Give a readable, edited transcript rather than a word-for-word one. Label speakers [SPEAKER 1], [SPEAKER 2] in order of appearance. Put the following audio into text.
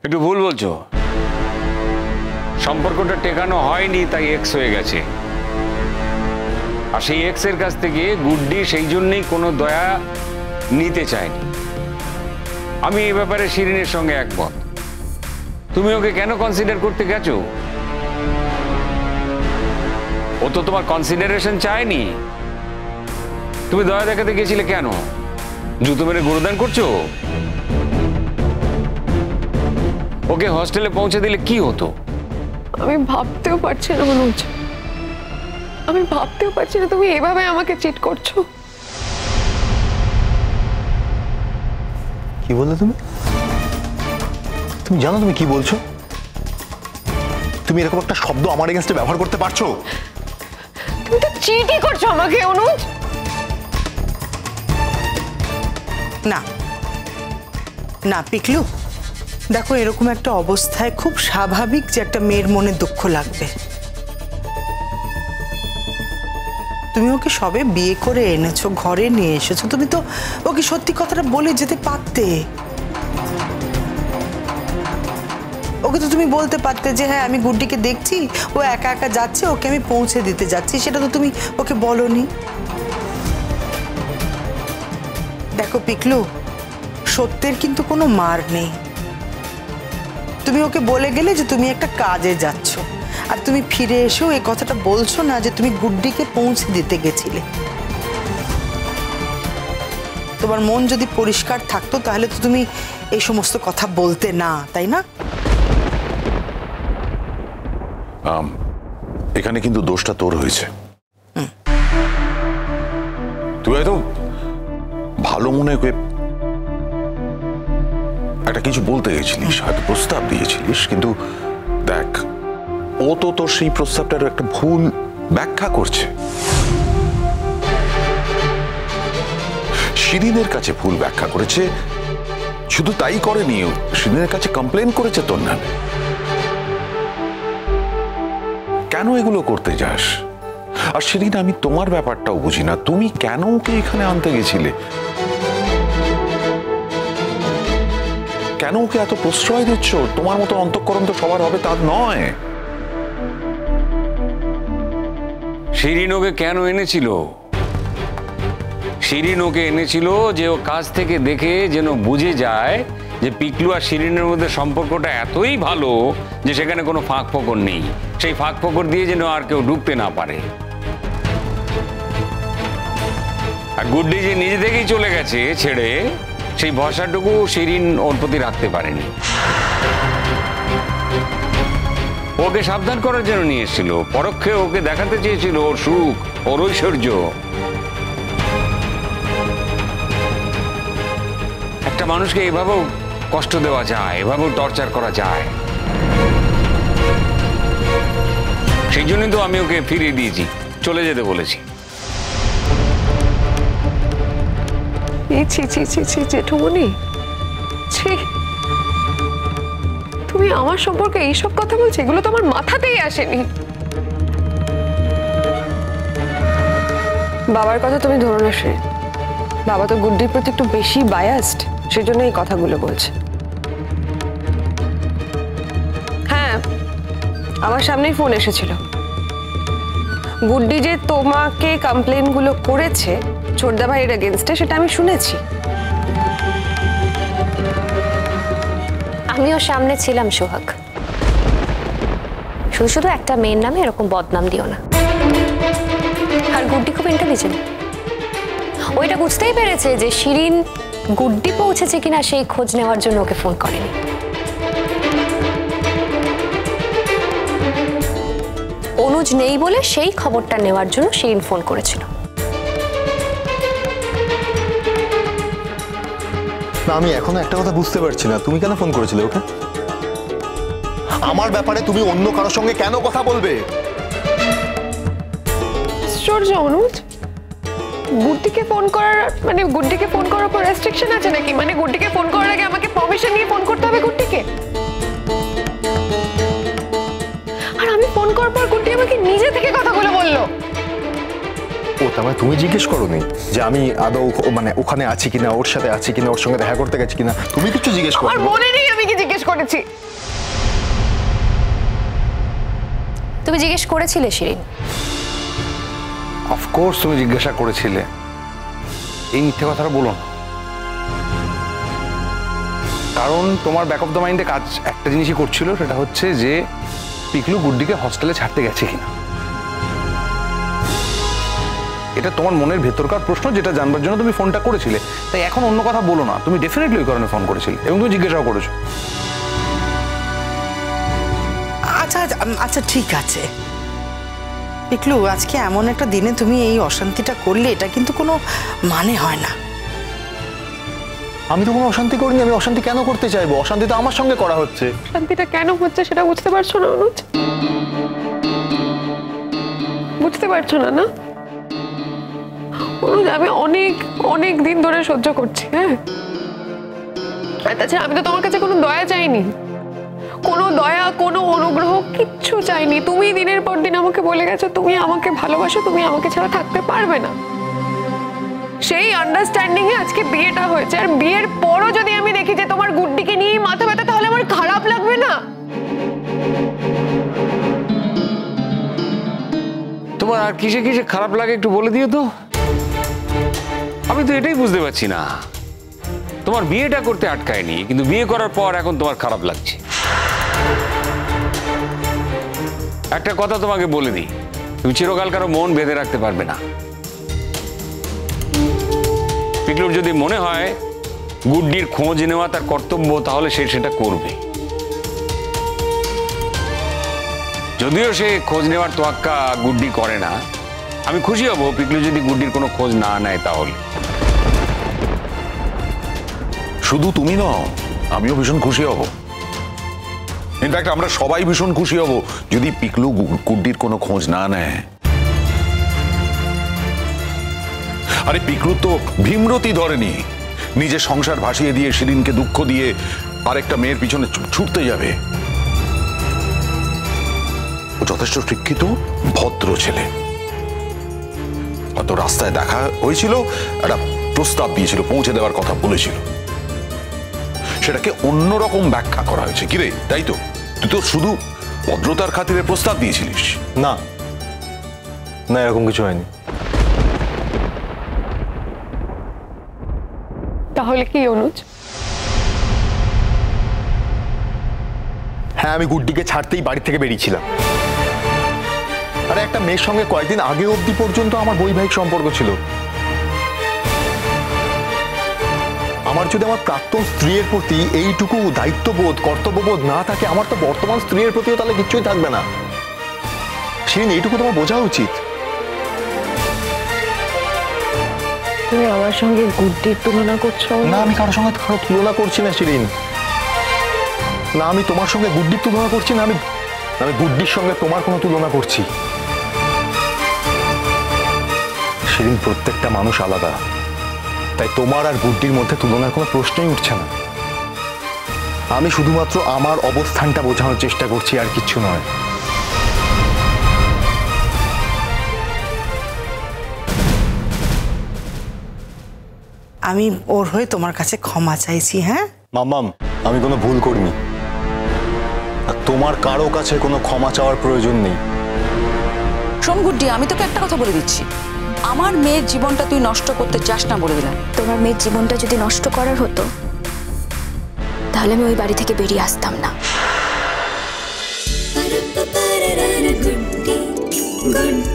[SPEAKER 1] একটু ভুল বলছো। সম্পর্কটা টেকানো হয়নি, তাই এক্স হয়ে গেছে। আর সেই এক্স এর কাছ থেকে গুড্ডি সেই জন্যই কোনো দয়া নিতে চায়নি। আমি এই ব্যাপারে শিরিনের সঙ্গে একমত। তুমি ওকে কেন কনসিডার করতে গেছো? ও তো তোমার কনসিডারেশন চায়নি। তুমি দয়া দেখাতে গেছিলে কেন? জুতো মেরে গুরুদান করছো? ওকে হস্টেলে পৌঁছে দিলে কি হতো?
[SPEAKER 2] আমি ভাবতেও পারছি না মনোজ, আমি ভাবতেও পারছি না তুমি এভাবে আমাকে চিট করছো।
[SPEAKER 3] কি বললে তুমি? তুমি জানো তুমি কি বলছো? তুমি এরকম একটা শব্দ আমার এগেইনস্টে ব্যবহার করতে পারছো?
[SPEAKER 2] তুমি তো চিটই করছো আমাকে অনুজ।
[SPEAKER 4] না না পিকলু, দেখো এরকম একটা অবস্থায় খুব স্বাভাবিক যে একটা মেয়ের মনে দুঃখ লাগবে। তুমি ওকে সবে বিয়ে করে এনেছো, ঘরে নিয়ে এসেছো, তুমি তো ওকে সত্যি কথাটা বলে যেতে পারতে। ওকে তো তুমি বলতে পারতে যে হ্যাঁ আমি গুড্ডিকে দেখছি, ও একা একা যাচ্ছে, ওকে আমি পৌঁছে দিতে যাচ্ছি। সেটা তো তুমি ওকে বলোনি। দেখো পিকলু, সত্যের কিন্তু কোনো মার নেই। তুমি ওকে বলে গেলে যে তুমি একটা কাজে যাচ্ছ, আর তুমি ফিরে এসেও এই কথাটা বলছো না যে তুমি গুড্ডিকে পৌঁছে দিতে গেছিলে। তোমার মন যদি পরিষ্কার থাকতো তাহলে তো তুমি এই সমস্ত কথা বলতে না, তাই না?
[SPEAKER 5] এখানে কিন্তু দোষটা তোর হয়েছে। তুই হয়তো ভালো মনে করে একটা কিছু বলতে গেছিলিস, হয়তো প্রস্তাব দিয়েছিলিস, কিন্তু দেখ ও তো তোর সেই প্রস্তাবটার একটা ভুল ব্যাখ্যা করছে। শিরিনের কাছে ভুল ব্যাখ্যা করেছে। শুধু তাই করেনি, শিরিনের কাছে কমপ্লেন করেছে তোর নামে। কেন এগুলো করতে যাস? আর শিরিন, আমি তোমার ব্যাপারটাও বুঝি না, তুমি কেন ওকে এখানে আনতে গেছিলে? কেন ওকে এত প্রশ্রয় দিচ্ছ? তোমার মতো অন্তঃকরণ তো সবার হবে তা নয়।
[SPEAKER 1] শিরিন ওকে কেন এনেছিল? শিরিন ওকে এনেছিল যে ও কাছ থেকে দেখে যেন বুঝে যায় যে পিকলু আর শিরিনের মধ্যে সম্পর্কটা এতই ভালো যে সেখানে কোনো ফাঁক ফোকর নেই। সেই ফাঁক ফোকর দিয়ে যেন আর কেউ ঢুকতে না পারে। আর গুড্ডি যে নিজে থেকেই চলে গেছে ছেড়ে, সেই ভরসাটুকু শিরিন ওর প্রতি রাখতে পারেনি। ওকে সাবধান করার জন্য নিয়ে এসেছিল, পরোক্ষে ওকে দেখাতে চেয়েছিল ওর সুখ, ওর ঐশ্বর্য। একটা মানুষকে এভাবেও কষ্ট দেওয়া যায়, এভাবেও টর্চার করা যায়। সেই জন্যই তো আমি ওকে ফিরিয়ে দিয়েছি, চলে যেতে বলেছি।
[SPEAKER 2] ছি ছি ছি ছি জেঠুমনি, ছি, তুমি আমার সম্পর্কে এইসব কথা বলছো? এগুলো তো আমার মাথাতেই আসেনি। বাবার কথা তুমি ধরো না শ্রী, বাবা তো গুড্ডির প্রতি একটু বেশি বায়াসড, সেজন্য এই কথাগুলো বলছে। হ্যাঁ, আমার সামনেই ফোন এসেছিল। গুড্ডি যে তোমাকে কমপ্লেনগুলো করেছে ছোটদা ভাইয়ের এগেইনস্টে, সেটা আমি শুনেছি।
[SPEAKER 6] আমিও সামনে ছিলাম সোহাগ। শুধু শুধু একটা মেয়ের নামে এরকম বদনাম দিও না। আর গুড্ডি খুব ইন্টেলিজেন্ট, ওইটা বুঝতেই পেরেছে যে শিরিন গুড্ডি পৌঁছেছে কিনা সেই খোঁজ নেওয়ার জন্য ওকে ফোন করেনি। অনুজ নেই বলে সেই খবরটা নেওয়ার জন্য শিরিন ফোন করেছিল।
[SPEAKER 3] না, আমি এখনো একটা কথা বুঝতে পারছি না, তুমি কেন ফোন করেছিলে ওকে? আমার ব্যাপারে তুমি অন্য কারোর সঙ্গে কেন কথা বলবে?
[SPEAKER 2] আশ্চর্য অনুজ, গুড্ডিকে ফোন করার মানে গুড্ডিকে ফোন করার পর রেস্ট্রিকশন আছে নাকি? মানে গুড্ডিকে ফোন করার আগে আমাকে পারমিশন নিয়ে ফোন করতে হবে গুড্ডিকে? আর আমি ফোন করার পর গুড্ডি আমাকে নিজে থেকে কথাগুলো বললো।
[SPEAKER 3] ও তার মানে তুমি জিজ্ঞেস করোনি যে আমি আদৌ মানে ওখানে আছি কিনা, ওর সাথে আছি কিনা, ওর সঙ্গে দেখা করতে গেছি কিনা? তুমি কিছু জিজ্ঞেস করো?
[SPEAKER 2] আর মনে নেই আমি কি জিজ্ঞেস করেছি।
[SPEAKER 6] তুমি জিজ্ঞেস করেছিলে শিরিন?
[SPEAKER 7] অফকোর্স তুমি জিজ্ঞাসা করেছিলে। এই মিথ্যে কথাটা বলো না, কারণ তোমার ব্যাক অফ দ্য মাইন্ডে কাজ একটা জিনিসই করছিল, সেটা হচ্ছে যে পিকলু গুড্ডিকে হস্টেলে ছাড়তে গেছে কিনা। এটা তোমার মনের ভেতরকার প্রশ্ন, যেটা জানবার জন্য তুমি ফোনটা করেছিলে। তাই এখন অন্য কথা বলো না, তুমি ডেফিনেটলি ওই কারণে ফোন করেছিলে এবং তুমি জিজ্ঞাসাও করেছো।
[SPEAKER 4] আচ্ছা আচ্ছা ঠিক আছে পিকলু, আজকে এমন একটা দিনে তুমি এই অশান্তিটা করলে, এটা কিন্তু কোনো মানে হয় না।
[SPEAKER 3] আমি তো কোনো অশান্তি করিনি। আমি অশান্তি কেন করতে চাইবো? অশান্তি তো আমার সঙ্গে করা হচ্ছে।
[SPEAKER 2] শান্তিটা কেন হচ্ছে সেটা বুঝতে পারছো না অনুজ? বুঝতে পারছো না? না অনুজ, আমি অনেক অনেক দিন ধরে সহ্য করছি। হ্যাঁ, তাছাড়া আমি তো তোমার কাছে কোনো দয়া চাইনি, কোনো দয়া, কোনো অনুগ্রহ কিচ্ছু চাইনি। তুমি দিনের পর দিন আমাকে বলে গেছো তুমি আমাকে ভালোবাসো, তুমি আমাকে ছাড়া থাকতে পারবে না। সেই আন্ডারস্ট্যান্ডিং এ আজকে বিয়েটা হয়েছে, আর বিয়ের পরও যদি আমি দেখি যে তোমার গুড্ডিকে নিয়ে মাথা ব্যথা, তাহলে আমার খারাপ লাগবে না?
[SPEAKER 1] তোমার আর কিসে কিসে খারাপ লাগে একটু বলে দিও তো। আমি তো এটাই বুঝতে পারছি না, তোমার বিয়েটা করতে আটকায়নি, কিন্তু বিয়ে করার পর এখন তোমার খারাপ লাগছে। একটা কথা তোমাকে বলে দিই, তুমি চিরকাল কারো মন বেঁধে রাখতে পারবে না। পিকলুর যদি মনে হয় গুড্ডির খোঁজ নেওয়া তার কর্তব্য, তাহলে সে সেটা করবে। যদিও সে খোঁজ নেওয়ার তোয়াক্কা গুড্ডি করে না, আমি খুশি হব পিকলু যদি গুড্ডির কোনো খোঁজ না নেয়। তাহলে
[SPEAKER 5] শুধু তুমি নও, আমিও ভীষণ খুশি হব। ইনফ্যাক্ট আমরা সবাই ভীষণ খুশি হব যদি পিকলু গুড্ডির কোনো খোঁজ না নেয়। আরে পিকলু তো ভীমরতি ধরেনি, নিজের সংসার ভাসিয়ে দিয়ে শিরিনকে দুঃখ দিয়ে আরেকটা মেয়ের পিছনে ছুটতে যাবে। ও যথেষ্ট শিক্ষিত ভদ্র ছেলে। হয়তো রাস্তায় দেখা হয়েছিল, একটা প্রস্তাব দিয়েছিল, পৌঁছে দেওয়ার কথা বলেছিল, সেটাকে অন্যরকম ব্যাখ্যা করা হয়েছে। কিরে, তাই তো? তুই তো শুধু ভদ্রতার খাতিরে প্রস্তাব দিয়েছিলিস।
[SPEAKER 3] না না, এরকম কিছু হয়নি।
[SPEAKER 2] তাহলে কি অনুজ?
[SPEAKER 3] হ্যাঁ, আমি গুড্ডিকে ছাড়তেই বাড়ি থেকে বেরিয়েছিলাম। আরে একটা মেয়ের সঙ্গে কয়েকদিন আগে অবধি পর্যন্ত আমার বৈবাহিক সম্পর্ক ছিল। আমার যদি আমার প্রাক্তন স্ত্রীর প্রতি এইটুকু দায়িত্ববোধ, কর্তব্যবোধ না থাকে, আমার তো বর্তমান স্ত্রীর প্রতিও তাহলে কিচ্ছুই থাকবে না। শিরিন, এইটুকু তোমার বোঝা উচিত।
[SPEAKER 2] তুমি আমার সঙ্গে গুড্ডির তুলনা করছো?
[SPEAKER 3] না, আমি কারোর সঙ্গে কারো তুলনা করছি না শিরিন। না, আমি তোমার সঙ্গে গুড্ডির তুলনা করছি না, আমি গুড্ডির সঙ্গে তোমার কোনো তুলনা করছি। শিরিন, প্রত্যেকটা মানুষ আলাদা, তাই তোমার আর গুড্ডির মধ্যে তুলনার কোনো প্রশ্নই উঠছে না। আমি শুধুমাত্র আমার অবস্থানটা বোঝানোর চেষ্টা করছি, আর কিচ্ছু নয়।
[SPEAKER 4] আমি ওর হয়ে তোমার কাছে ক্ষমা চাইছি। হ্যাঁ
[SPEAKER 3] মাম্মাম, আমি কোনো ভুল করিনি, আর তোমার কারো কাছে কোনো ক্ষমা চাওয়ার প্রয়োজন নেই।
[SPEAKER 8] শোন গুড্ডি, আমি তোকে একটা কথা বলে দিচ্ছি, আমার মেয়ের জীবনটা তুই নষ্ট করতে চাস না বলে দিলাম।
[SPEAKER 6] তোমার মেয়ের জীবনটা যদি নষ্ট করার হতো, তাহলে আমি ওই বাড়ি থেকে বেরিয়ে আসতাম না।
[SPEAKER 9] গুড্ডি গুড্ডি